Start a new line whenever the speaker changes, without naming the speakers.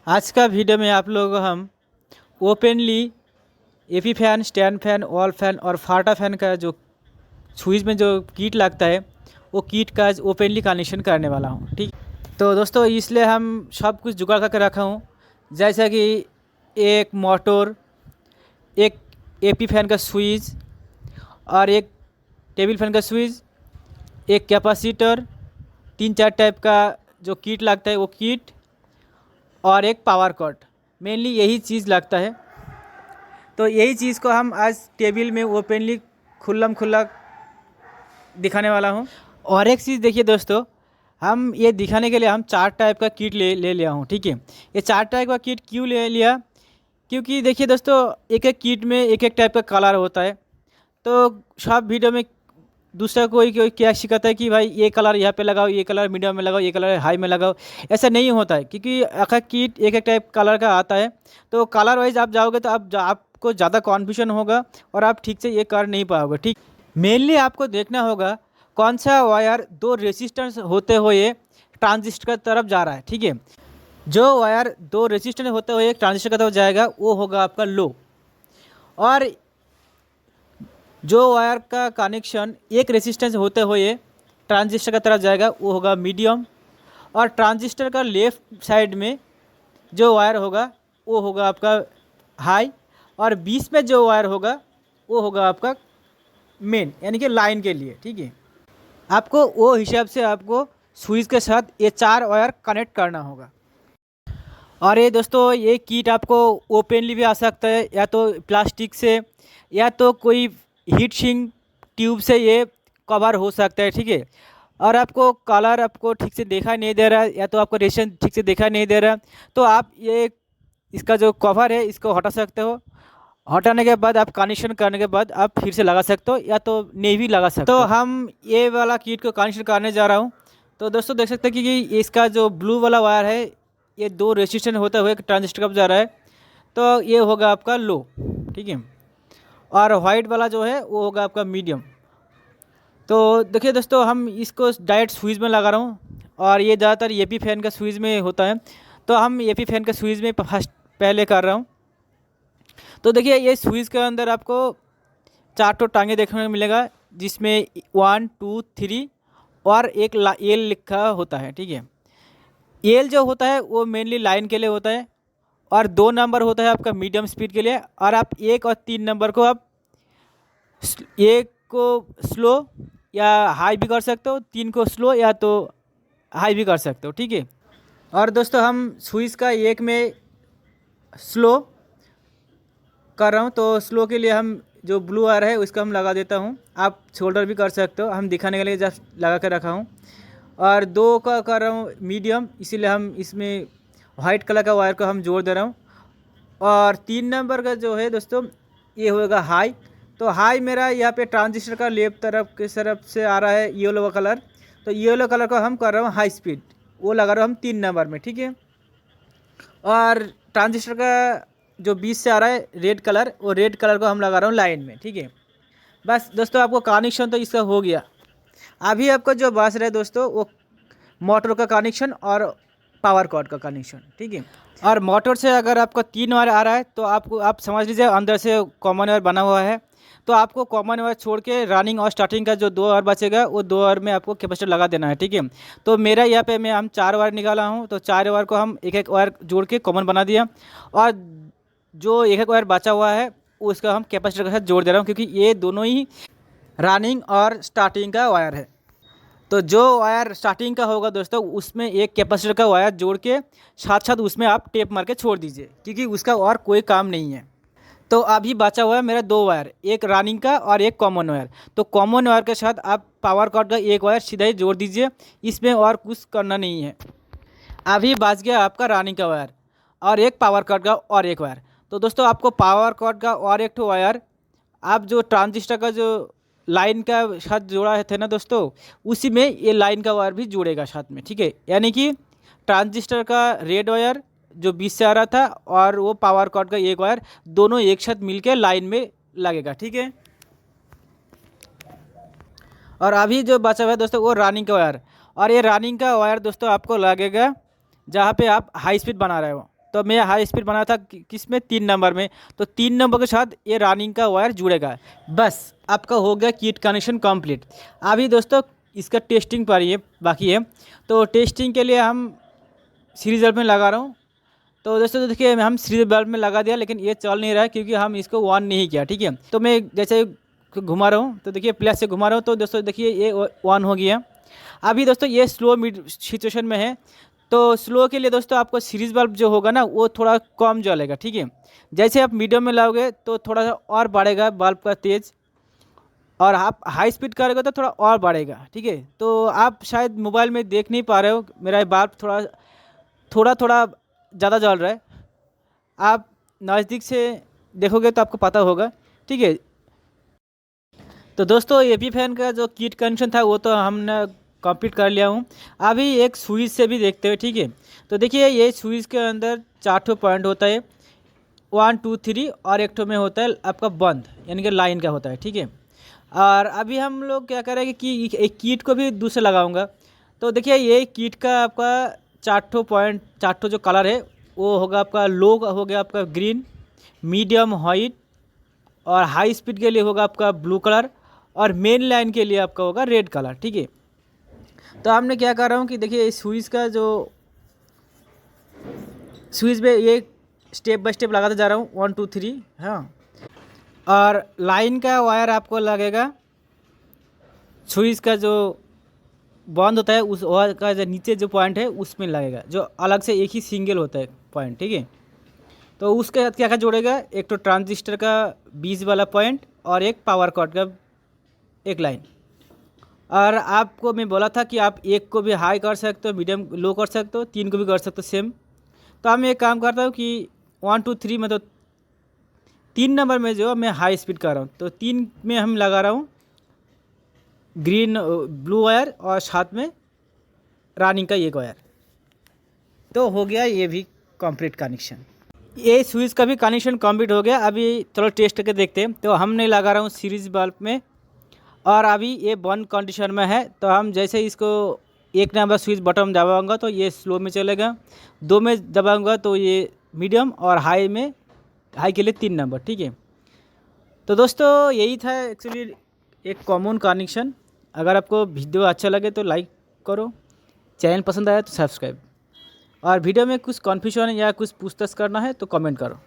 आज का वीडियो में आप लोग हम openly AP fan, stand fan, wall fan और फाटा फैन का जो स्विच में जो किट लगता है वो किट का ओपनली कनेक्शन करने वाला हूँ। ठीक, तो दोस्तों इसलिए हम सब कुछ जुगाड़ करके रखा हूँ, जैसा कि एक मोटर, एक एपी फैन का स्विच और एक टेबल फैन का स्विच, एक कैपेसिटर, 3-4 टाइप का जो किट लगता है वो किट और एक पावर कट। मेनली यही चीज़ लगता है। तो यही चीज़ को हम आज टेबल में ओपनली खुल्लम खुल्ला दिखाने वाला हूँ। और एक चीज़ देखिए दोस्तों, हम ये दिखाने के लिए हम 4 टाइप का किट ले लिया हूँ। ठीक है, ये 4 टाइप का किट क्यों ले लिया, क्योंकि देखिए दोस्तों एक एक किट में एक एक टाइप का कलर होता है। तो सब वीडियो में दूसरा कोई क्या सिखाता है कि भाई ये कलर यहाँ पे लगाओ, ये कलर मीडियम में लगाओ, ये कलर हाई में लगाओ। ऐसा नहीं होता है, क्योंकि एक एक किट एक एक टाइप कलर का आता है। तो कलर वाइज आप जाओगे तो आपको ज़्यादा कन्फ्यूजन होगा और आप ठीक से ये कर नहीं पाओगे। ठीक, मेनली आपको देखना होगा कौन सा वायर दो रेसिस्टेंस होते हुए ट्रांजिस्टर की तरफ जा रहा है। ठीक है, जो वायर दो रेसिस्टेंस होते हुए ट्रांजिस्टर की तरफ जाएगा वो होगा आपका लो, और जो वायर का कनेक्शन एक रेसिस्टेंस होते हुए ट्रांजिस्टर की तरफ जाएगा वो होगा मीडियम, और ट्रांजिस्टर का लेफ़्ट साइड में जो वायर होगा वो होगा आपका हाई, और बीच में जो वायर होगा वो होगा आपका मेन, यानी कि लाइन के लिए। ठीक है, आपको वो हिसाब से आपको स्विच के साथ ये 4 वायर कनेक्ट करना होगा। और ये दोस्तों ये किट आपको ओपनली भी आ सकता है, या तो प्लास्टिक से, या तो कोई हीट सिंक ट्यूब से ये कवर हो सकता है। ठीक है, और आपको कलर आपको ठीक से देखा नहीं दे रहा है, या तो आपको रेशन ठीक से देखा नहीं दे रहा है, तो आप ये इसका जो कवर है इसको हटा सकते हो। हटाने के बाद आप कनेक्शन करने के बाद आप फिर से लगा सकते हो, या तो नहीं भी लगा सकते हो। तो हम ये वाला किट को कनेक्शन करने जा रहा हूँ। तो दोस्तों देख सकते हैं कि इसका जो ब्लू वाला वायर है ये दो रेजिस्टेंस होता हुए ट्रांजिस्टर कब जा रहा है, तो ये होगा आपका लो। ठीक है, और वाइट वाला जो है वो होगा आपका मीडियम। तो देखिए दोस्तों हम इसको डायरेक्ट स्विच में लगा रहा हूँ, और ये ज़्यादातर एपी फैन का स्विच में होता है, तो हम एपी फैन का स्विच में फर्स्ट पहले कर रहा हूँ। तो देखिए ये स्विच के अंदर आपको 4 तो टांगे देखने को मिलेगा, जिसमें 1, 2, 3 और एक एल लिखा होता है। ठीक है, एल जो होता है वो मेनली लाइन के लिए होता है, और 2 नंबर होता है आपका मीडियम स्पीड के लिए, और आप 1 और 3 नंबर को आप एक को स्लो या हाई भी कर सकते हो, 3 को स्लो या तो हाई भी कर सकते हो। ठीक है, और दोस्तों हम स्विच का 1 में स्लो कर रहा हूँ, तो स्लो के लिए हम जो ब्लू वायर है उसका हम लगा देता हूँ, आप शोल्डर भी कर सकते हो, हम दिखाने के लिए जस्ट लगा कर रखा हूँ। और 2 का कर रहा हूँ मीडियम, इसीलिए हम इसमें वाइट कलर का वायर को हम जोड़ दे रहा हूँ। और 3 नंबर का जो है दोस्तों ये होगा हाई। तो हाई मेरा यहाँ पे ट्रांजिस्टर का लेफ्ट तरफ के तरफ से आ रहा है येलो कलर, तो येलो कलर को हम कर रहा हूँ हाई स्पीड, वो लगा रहा हूँ हम 3 नंबर में। ठीक है, और ट्रांजिस्टर का जो बीच से आ रहा है रेड कलर, वो रेड कलर को हम लगा रहा हूँ लाइन में। ठीक है, बस दोस्तों आपको कनेक्शन तो इसका हो गया। अभी आपको जो बस रहा है दोस्तों वो मोटर का कनेक्शन और पावर कॉर्ड का कनेक्शन। ठीक है, और मोटर से अगर आपका 3 वायर आ रहा है तो आप समझ लीजिए अंदर से कॉमन वायर बना हुआ है, तो आपको कॉमन वायर छोड़ के रनिंग और स्टार्टिंग का जो 2 वायर बचेगा वो 2 वायर में आपको कैपेसिटर लगा देना है। ठीक है, तो मेरा यहाँ पे हम 4 वायर निकाला हूँ, तो 4 वायर को हम एक एक वायर जोड़ के कॉमन बना दिया, और जो एक एक वायर बचा हुआ है उसका हम कैपेसिटर के साथ जोड़ दे रहा हूँ, क्योंकि ये दोनों ही रनिंग और स्टार्टिंग का वायर है। तो जो वायर स्टार्टिंग का होगा दोस्तों उसमें एक कैपेसिटर का वायर जोड़ के साथ साथ उसमें आप टेप मार के छोड़ दीजिए, क्योंकि उसका और कोई काम नहीं है। तो अभी बचा हुआ है मेरा 2 वायर, एक रनिंग का और एक कॉमन वायर। तो कॉमन वायर के साथ आप पावर कॉर्ड का एक वायर सीधा ही जोड़ दीजिए, इसमें और कुछ करना नहीं है। अभी बच गया आपका रनिंग का वायर और एक पावर कॉर्ड का और एक वायर। तो दोस्तों आपको पावर कॉर्ड का और एक ठो वायर आप जो ट्रांजिस्टर का जो लाइन का साथ जोड़ा थे ना दोस्तों, उसी में ये लाइन का वायर भी जुड़ेगा साथ में। ठीक है, यानी कि ट्रांजिस्टर का रेड वायर जो बीच से आ रहा था और वो पावर कॉर्ड का एक वायर दोनों एक साथ मिलके लाइन में लगेगा। ठीक है, और अभी जो बचा हुआ है दोस्तों वो रनिंग का वायर, और ये रनिंग का वायर दोस्तों आपको लगेगा जहाँ पे आप हाई स्पीड बना रहे हो। तो मैं हाई स्पीड बनाया था किस में, 3 नंबर में। तो 3 नंबर के साथ ये रनिंग का वायर जुड़ेगा। बस आपका हो गया किट कनेक्शन कंप्लीट। अभी दोस्तों इसका टेस्टिंग पर ये बाकी है। तो टेस्टिंग के लिए हम सीरीज बल्ब में लगा रहा हूँ। तो दोस्तों तो देखिए हम सीरीज बल्ब में लगा दिया, लेकिन ये चल नहीं रहा है क्योंकि हम इसको ऑन नहीं किया। ठीक है, तो मैं जैसे घुमा रहा हूँ तो देखिए प्लस से घुमा रहा हूँ तो दोस्तों देखिए ये ऑन हो गया। अभी दोस्तों ये स्लो मिड सिचुएशन में है। तो स्लो के लिए दोस्तों आपको सीरीज बल्ब जो होगा ना वो थोड़ा कम जलेगा। ठीक है, जैसे आप मीडियम में लाओगे तो थोड़ा सा और बढ़ेगा बल्ब का तेज़, और आप हाई स्पीड करोगे तो थोड़ा और बढ़ेगा। ठीक है, तो आप शायद मोबाइल में देख नहीं पा रहे हो, मेरा बल्ब थोड़ा थोड़ा थोड़ा ज़्यादा जल रहा है। आप नज़दीक से देखोगे तो आपको पता होगा। ठीक है, तो दोस्तों एपी फैन का जो किट कनेक्शन था वो तो हमने कंप्लीट कर लिया हूँ। अभी एक स्विच से भी देखते हैं। ठीक है, तो देखिए ये स्विच के अंदर 4 पॉइंट होता है, 1 2 3, और एक ठो में होता है आपका बंद, यानी कि लाइन का होता है। ठीक है, और अभी हम लोग क्या करेंगे कि एक किट को भी दूसरे लगाऊंगा। तो देखिए ये किट का आपका 4 पॉइंट, 4 जो कलर है वो होगा आपका लो हो गया आपका ग्रीन, मीडियम वाइट, और हाई स्पीड के लिए होगा आपका ब्लू कलर, और मेन लाइन के लिए आपका होगा रेड कलर। ठीक है, तो हमने क्या कर रहा हूँ कि देखिए इस स्विच का जो स्विच पे ये स्टेप बाय स्टेप लगाते जा रहा हूँ, 1 2 3। हाँ, और लाइन का वायर आपको लगेगा स्विच का जो बंद होता है उस वायर का जो नीचे जो पॉइंट है उसमें लगेगा, जो अलग से एक ही सिंगल होता है पॉइंट। ठीक है, तो उसके साथ क्या क्या जोड़ेगा, एक तो ट्रांजिस्टर का 20 वाला पॉइंट और एक पावर कॉर्ड का एक लाइन। और आपको मैं बोला था कि आप एक को भी हाई कर सकते हो, मीडियम लो कर सकते हो, 3 को भी कर सकते हो सेम। तो हम एक काम करता हूँ कि 1 2 3 में तो 3 नंबर में जो मैं हाई स्पीड कर रहा हूँ, तो 3 में हम लगा रहा हूँ ग्रीन ब्लू वायर और साथ में रनिंग का एक वायर। तो हो गया ये भी कंप्लीट कनेक्शन। ये स्विच का भी कनेक्शन कंप्लीट हो गया। अभी चलो टेस्ट करके देखते हैं। तो हमने लगा रहा हूँ सीरीज बल्ब में, और अभी ये बंद कंडीशन में है। तो हम जैसे इसको 1 नंबर स्विच बटन दबाऊंगा तो ये स्लो में चलेगा, 2 में दबाऊंगा तो ये मीडियम, और हाई के लिए 3 नंबर। ठीक है, तो दोस्तों यही था एक्चुअली एक कॉमन कनेक्शन। अगर आपको वीडियो अच्छा लगे तो लाइक करो, चैनल पसंद आया तो सब्सक्राइब, और वीडियो में कुछ कन्फ्यूजन या कुछ पूछताछ करना है तो कमेंट करो।